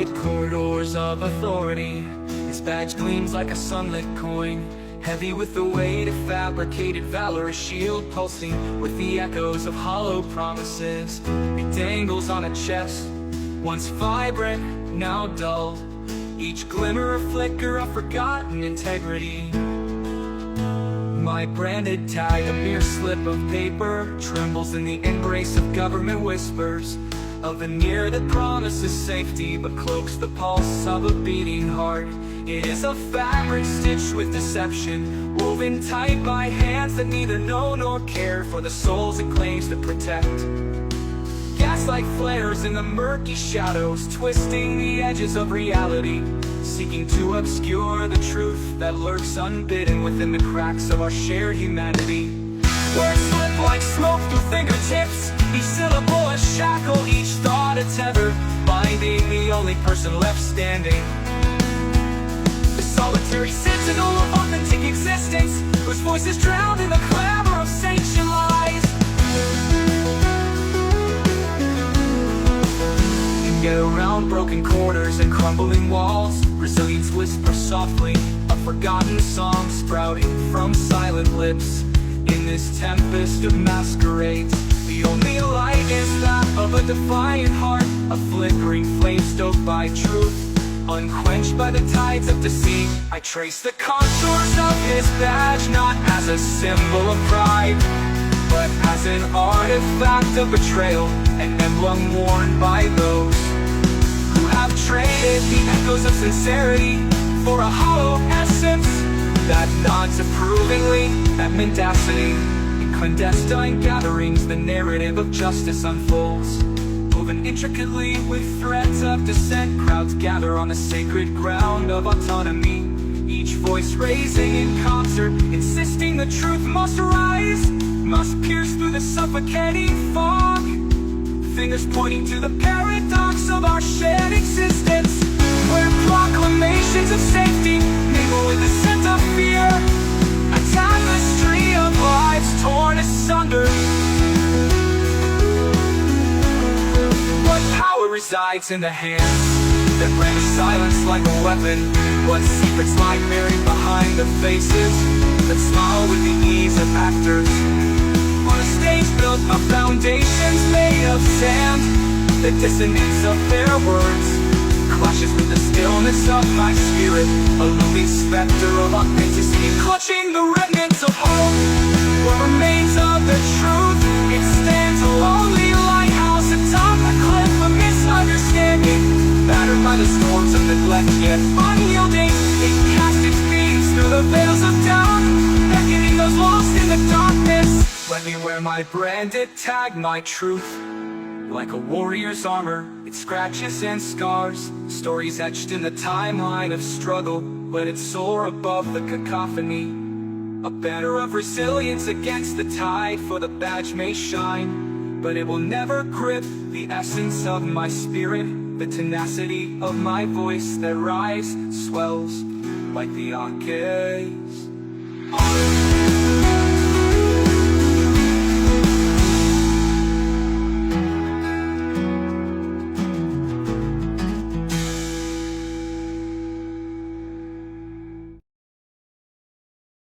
paved corridors of authority. His badge gleams like a sunlit coin, heavy with the weight of fabricated valor, a shield pulsing with the echoes of hollow promises. It dangles on a chest, once vibrant, now dulled, each glimmer a flicker of forgotten integrity. My branded tag, a mere slip of paper, trembles in the embrace of government whispers, a veneer that promises safety but cloaks the pulse of a beating heart. It is a fabric stitched with deception, woven tight by hands that neither know nor care for the souls it claims to protect. Gaslight flares in the murky shadows, twisting the edges of reality, seeking to obscure the truth that lurks unbidden within the cracks of our shared humanity. Words slip like smoke through fingertips, each syllable a shackle, each thought a tether, binding the only person left standing. The solitary sentinel of authentic existence, whose voice is drowned in the clamor of sanctioned lies. Get around broken corners and crumbling walls, resilience whispers softly, a forgotten song sprouting from silent lips. In this tempest of masquerades, the only light is that of a defiant heart, a flickering flame stoked by truth, unquenched by the tides of deceit. I trace the contours of his badge, not as a symbol of pride, but as an artifact of betrayal, an emblem worn by those who have traded the echoes of sincerity for a hollow essence that nods approvingly at mendacity. In clandestine gatherings, the narrative of justice unfolds, woven intricately with threads of dissent. Crowds gather on the sacred ground of autonomy, each voice raising in concert, insisting the truth must rise, must pierce through the suffocating fog, fingers pointing to the paradox of our shared existence, where proclamations of safety mingle with the scent of fear, a tapestry of lives torn asunder. What power resides in the hands that brandish silence like a weapon? What secrets lie buried behind the faces that smile with the ease of actors? On a stage built of foundations made of sand, the dissonance of their words clashes with the stillness of my spirit, a looming specter of authenticity, clutching the remnants of hope, what remains of the truth. It stands a lonely lighthouse atop the cliff of misunderstanding, battered by the storms of neglect, yet unyielding. It casts its beams through the veils of doubt, beckoning those lost in the darkness. Let me wear my branded tag, my truth, like a warrior's armor. It scratches and scars, stories etched in the timeline of struggle. Let it soar above the cacophony, a banner of resilience against the tide. For the badge may shine, but it will never grip the essence of my spirit, the tenacity of my voice that rise, swells like the Anke's.